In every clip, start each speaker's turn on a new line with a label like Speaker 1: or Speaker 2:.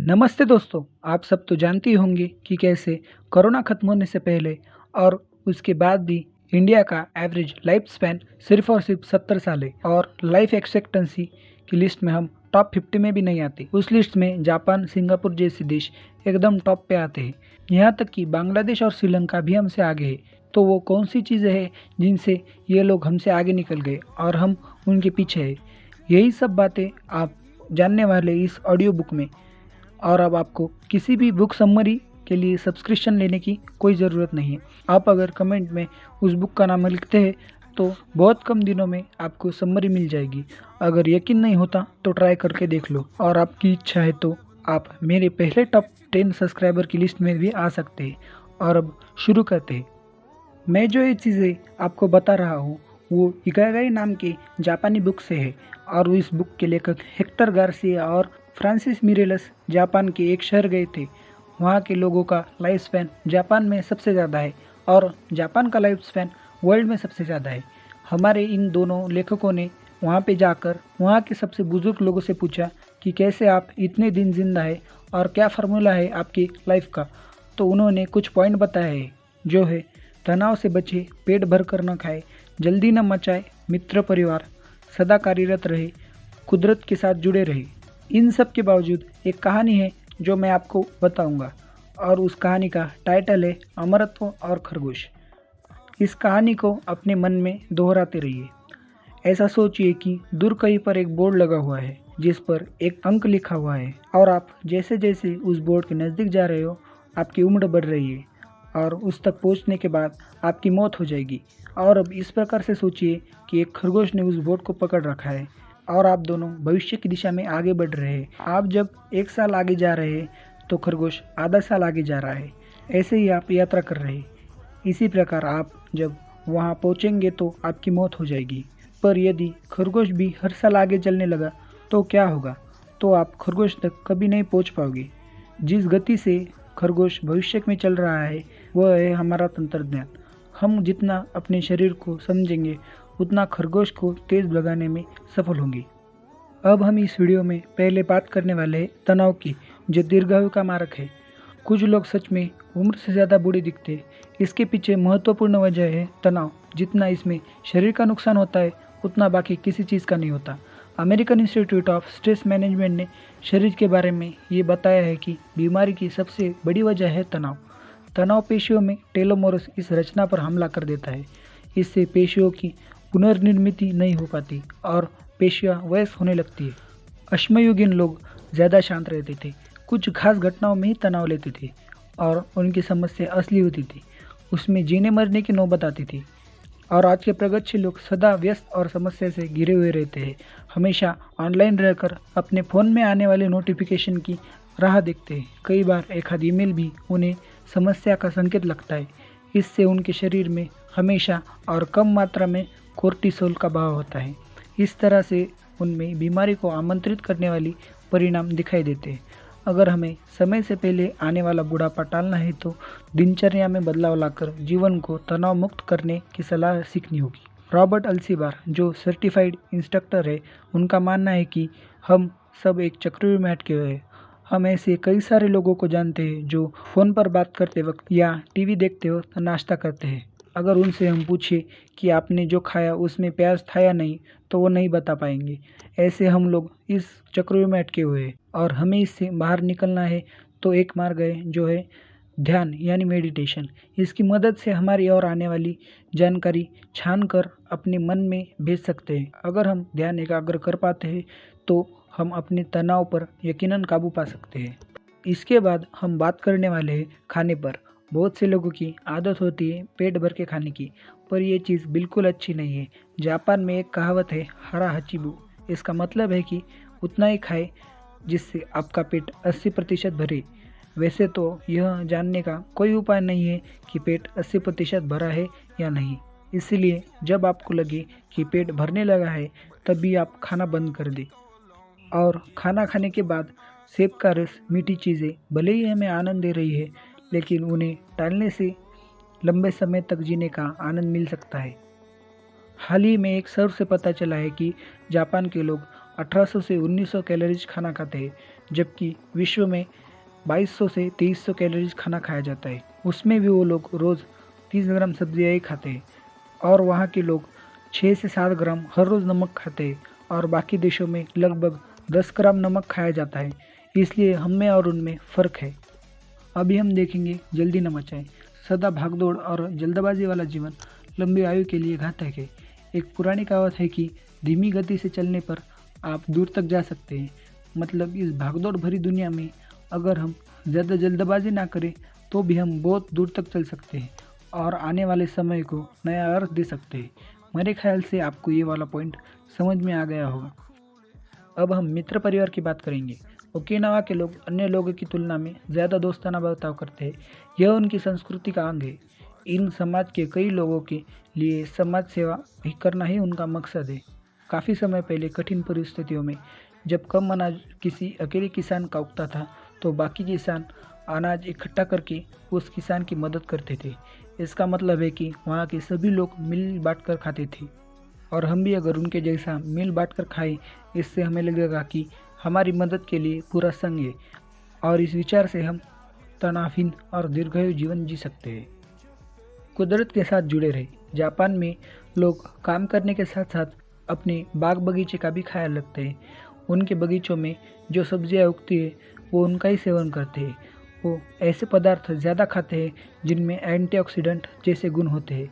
Speaker 1: नमस्ते दोस्तों, आप सब तो जानते ही होंगे कि कैसे कोरोना खत्म होने से पहले और उसके बाद भी इंडिया का एवरेज लाइफ स्पैन सिर्फ और सिर्फ 70 साल है और लाइफ एक्सपेक्टेंसी की लिस्ट में हम टॉप 50 में भी नहीं आते। उस लिस्ट में जापान, सिंगापुर जैसे देश एकदम टॉप पे आते हैं। यहाँ तक कि बांग्लादेश और श्रीलंका भी हमसे आगे है। तो वो कौन सी चीज़ें हैं जिनसे ये लोग हमसे आगे निकल गए और हम उनके पीछे हैं? यही सब बातें आप जानने वाले इस ऑडियो बुक में। और अब आपको किसी भी बुक समरी के लिए सब्सक्रिप्शन लेने की कोई ज़रूरत नहीं है। आप अगर कमेंट में उस बुक का नाम लिखते हैं तो बहुत कम दिनों में आपको समरी मिल जाएगी। अगर यकीन नहीं होता तो ट्राई करके देख लो, और आपकी इच्छा है तो आप मेरे पहले टॉप 10 सब्सक्राइबर की लिस्ट में भी आ सकते हैं। और अब शुरू करते हैं। मैं जो ये चीज़ें आपको बता रहा हूँ वो इगागाई नाम के जापानी बुक से है, और इस बुक के लेखक हेक्टर गार्सिया और फ्रांसिस मिरेलस जापान के एक शहर गए थे। वहाँ के लोगों का लाइफ स्पैन जापान में सबसे ज़्यादा है और जापान का लाइफ स्पैन वर्ल्ड में सबसे ज़्यादा है। हमारे इन दोनों लेखकों ने वहाँ पे जाकर वहाँ के सबसे बुजुर्ग लोगों से पूछा कि कैसे आप इतने दिन जिंदा है और क्या फार्मूला है आपकी लाइफ का। तो उन्होंने कुछ पॉइंट बताए हैं, जो है तनाव से बचे, पेट भर कर न खाए, जल्दी न मचाए, मित्र परिवार, सदा कार्यरत रहे, कुदरत के साथ जुड़े रहे। इन सब के बावजूद एक कहानी है जो मैं आपको बताऊंगा, और उस कहानी का टाइटल है अमरत्व और खरगोश। इस कहानी को अपने मन में दोहराते रहिए। ऐसा सोचिए कि दूर कहीं पर एक बोर्ड लगा हुआ है जिस पर एक अंक लिखा हुआ है, और आप जैसे जैसे उस बोर्ड के नज़दीक जा रहे हो आपकी उम्र बढ़ रही है और उस तक पहुंचने के बाद आपकी मौत हो जाएगी। और अब इस प्रकार से सोचिए कि एक खरगोश ने उस बोर्ड को पकड़ रखा है और आप दोनों भविष्य की दिशा में आगे बढ़ रहे हैं। आप जब 1 साल आगे जा रहे हैं तो खरगोश आधा साल आगे जा रहा है। ऐसे ही आप यात्रा कर रहे हैं। इसी प्रकार आप जब वहां पहुंचेंगे तो आपकी मौत हो जाएगी। पर यदि खरगोश भी हर साल आगे चलने लगा तो क्या होगा? तो आप खरगोश तक कभी नहीं पहुंच पाओगे। जिस गति से खरगोश भविष्य में चल रहा है वह है हमारा तंत्रज्ञान। हम जितना अपने शरीर को समझेंगे उतना खरगोश को तेज भगाने में सफल होंगे। अब हम इस वीडियो में पहले बात करने वाले हैं तनाव की, जो दीर्घायु का मारक है। कुछ लोग सच में उम्र से ज़्यादा बूढ़े दिखते हैं। इसके पीछे महत्वपूर्ण वजह है तनाव। जितना इसमें शरीर का नुकसान होता है उतना बाकी किसी चीज़ का नहीं होता। American institute of stress management ने शरीर के बारे में ये बताया है कि बीमारी की सबसे बड़ी वजह है तनाव। तनाव पेशियों में टेलोमोरस इस रचना पर हमला कर देता है। इससे पेशियों की पुनर्निर्मित नहीं हो पाती और पेशियां वयस्क होने लगती है। अश्मयुगीन लोग ज़्यादा शांत रहते थे, कुछ खास घटनाओं में ही तनाव लेते थे और उनकी समस्या असली होती थी, उसमें जीने मरने की नौबत आती थी। और आज के प्रगतिशील लोग सदा व्यस्त और समस्या से घिरे हुए रहते हैं। हमेशा ऑनलाइन रहकर अपने फ़ोन में आने वाले नोटिफिकेशन की राह देखते हैं। कई बार एक आध ईमेल भी उन्हें समस्या का संकेत लगता है। इससे उनके शरीर में हमेशा और कम मात्रा में कोर्टिसोल का भाव होता है। इस तरह से उनमें बीमारी को आमंत्रित करने वाली परिणाम दिखाई देते हैं। अगर हमें समय से पहले आने वाला बुढ़ापा टालना है तो दिनचर्या में बदलाव लाकर जीवन को तनाव मुक्त करने की सलाह सीखनी होगी। रॉबर्ट अल्सीबार, जो सर्टिफाइड इंस्ट्रक्टर है, उनका मानना है कि हम सब एक चक्रव्यूह में अटके हुए हैं। हम ऐसे कई सारे लोगों को जानते हैं जो फ़ोन पर बात करते वक्त या टीवी देखते वक्त नाश्ता करते हैं। अगर उनसे हम पूछे कि आपने जो खाया उसमें प्याज था या नहीं, तो वो नहीं बता पाएंगे। ऐसे हम लोग इस चक्रव्यूह में अटके हुए हैं और हमें इससे बाहर निकलना है। तो एक मार्ग है जो है ध्यान यानी मेडिटेशन। इसकी मदद से हमारी और आने वाली जानकारी छान कर अपने मन में भेज सकते हैं। अगर हम ध्यान एकाग्र कर पाते हैं तो हम अपने तनाव पर यकीनन काबू पा सकते हैं। इसके बाद हम बात करने वाले हैं खाने पर। बहुत से लोगों की आदत होती है पेट भर के खाने की, पर यह चीज़ बिल्कुल अच्छी नहीं है। जापान में एक कहावत है, हरा हचिबू। इसका मतलब है कि उतना ही खाए जिससे आपका पेट 80% भरे। वैसे तो यह जानने का कोई उपाय नहीं है कि पेट 80% भरा है या नहीं। इसलिए जब आपको लगे कि पेट भरने लगा है तभी आप खाना बंद कर दें। और खाना खाने के बाद सेब का रस, मीठी चीज़ें भले ही हमें आनंद दे रही है, लेकिन उन्हें टालने से लंबे समय तक जीने का आनंद मिल सकता है। हाल ही में एक सर्वे से पता चला है कि जापान के लोग 1800 से 1900 कैलोरीज खाना खाते हैं, जबकि विश्व में 2200 से 2300 कैलोरीज खाना खाया जाता है। उसमें भी वो लोग रोज़ 30 ग्राम सब्जियाँ ही खाते हैं और वहाँ के लोग 6 से 7 ग्राम हर रोज़ नमक खाते हैं और बाकी देशों में लगभग 10 ग्राम नमक खाया जाता है। इसलिए हम में और उनमें फ़र्क है। अभी हम देखेंगे जल्दी न मचाएं। सदा भागदौड़ और जल्दबाजी वाला जीवन लंबी आयु के लिए घातक है। एक पुरानी कहावत है कि धीमी गति से चलने पर आप दूर तक जा सकते हैं। मतलब इस भागदौड़ भरी दुनिया में अगर हम ज़्यादा जल्दबाजी ना करें तो भी हम बहुत दूर तक चल सकते हैं और आने वाले समय को नया अर्थ दे सकते हैं। मेरे ख्याल से आपको ये वाला पॉइंट समझ में आ गया होगा। अब हम मित्र परिवार की बात करेंगे। ओकिनावा के लोग अन्य लोगों की तुलना में ज़्यादा दोस्ताना बर्ताव करते हैं। यह उनकी संस्कृति का अंग है। इन समाज के कई लोगों के लिए समाज सेवा भी करना ही उनका मकसद है। काफ़ी समय पहले कठिन परिस्थितियों में जब कम अनाज किसी अकेले किसान का उगता था तो बाकी किसान अनाज इकट्ठा करके उस किसान की मदद करते थे। इसका मतलब है कि वहाँ के सभी लोग मिल बांट कर खाते थे और हम भी अगर उनके जैसा मिल बांट कर खाएं, इससे हमें लगेगा कि हमारी मदद के लिए पूरा संघ है और इस विचार से हम तनावहीन और दीर्घायु जीवन जी सकते हैं। कुदरत के साथ जुड़े रहे। जापान में लोग काम करने के साथ साथ अपने बाग बगीचे का भी ख्याल रखते हैं। उनके बगीचों में जो सब्जियां उगती है वो उनका ही सेवन करते हैं। वो ऐसे पदार्थ ज़्यादा खाते हैं जिनमें एंटीऑक्सीडेंट जैसे गुण होते हैं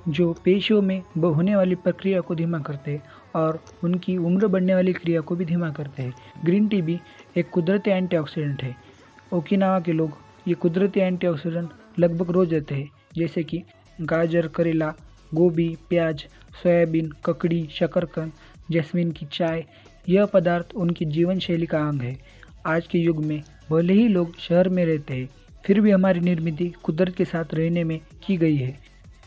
Speaker 1: जो पेशियों में होने वाली प्रक्रिया को धीमा करते हैं और उनकी उम्र बढ़ने वाली क्रिया को भी धीमा करते हैं। ग्रीन टी भी एक कुदरती एंटीऑक्सीडेंट है। ओकिनावा के लोग ये कुदरती एंटीऑक्सीडेंट लगभग रोज लेते हैं, जैसे कि गाजर, करेला, गोभी, प्याज, सोयाबीन, ककड़ी, शकरकंद, जैस्मिन की चाय। यह पदार्थ उनकी जीवन शैली का अंग है। आज के युग में भले ही लोग शहर में रहते हैं, फिर भी हमारी निर्मित कुदरत के साथ रहने में की गई है।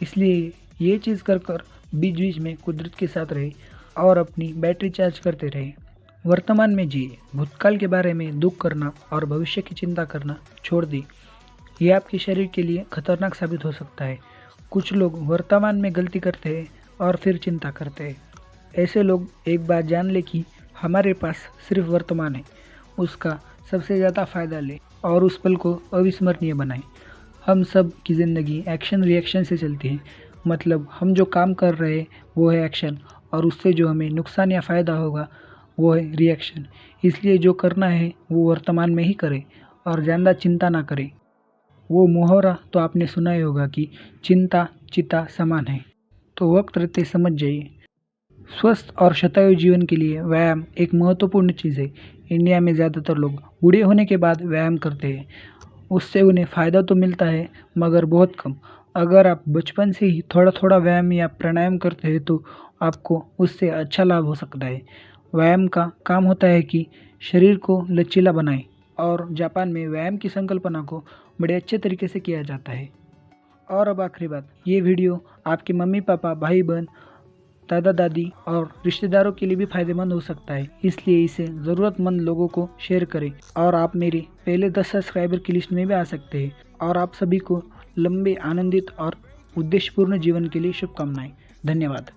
Speaker 1: इसलिए ये चीज़ कर बीच बीच में कुदरत के साथ रहे और अपनी बैटरी चार्ज करते रहे। वर्तमान में जिए। भूतकाल के बारे में दुख करना और भविष्य की चिंता करना छोड़ दी। ये आपके शरीर के लिए खतरनाक साबित हो सकता है। कुछ लोग वर्तमान में गलती करते हैं और फिर चिंता करते हैं। ऐसे लोग एक बार जान ले कि हमारे पास सिर्फ वर्तमान है, उसका सबसे ज़्यादा फ़ायदा लें और उस पल को अविस्मरणीय बनाएं। हम सब की ज़िंदगी एक्शन रिएक्शन से चलती है। मतलब हम जो काम कर रहे हैं वो है एक्शन और उससे जो हमें नुकसान या फ़ायदा होगा वो है रिएक्शन। इसलिए जो करना है वो वर्तमान में ही करें और ज़्यादा चिंता ना करें। वो मुहावरा तो आपने सुना ही होगा कि चिंता चिता समान है। तो वक्त रहते समझ जाइए। स्वस्थ और शतायु जीवन के लिए व्यायाम एक महत्वपूर्ण चीज़ है। इंडिया में ज़्यादातर लोग बूढ़े होने के बाद व्यायाम करते हैं। उससे उन्हें फ़ायदा तो मिलता है मगर बहुत कम। अगर आप बचपन से ही थोड़ा थोड़ा व्यायाम या प्राणायाम करते हैं तो आपको उससे अच्छा लाभ हो सकता है। व्यायाम का काम होता है कि शरीर को लचीला बनाए और जापान में व्यायाम की संकल्पना को बड़े अच्छे तरीके से किया जाता है। और अब आखिरी बात, ये वीडियो आपके मम्मी पापा, भाई बहन, दादा दादी और रिश्तेदारों के लिए भी फायदेमंद हो सकता है। इसलिए इसे ज़रूरतमंद लोगों को शेयर करें और आप मेरे पहले 10 सब्सक्राइबर की लिस्ट में भी आ सकते हैं। और आप सभी को लंबे, आनंदित और उद्देश्यपूर्ण जीवन के लिए शुभकामनाएं। धन्यवाद।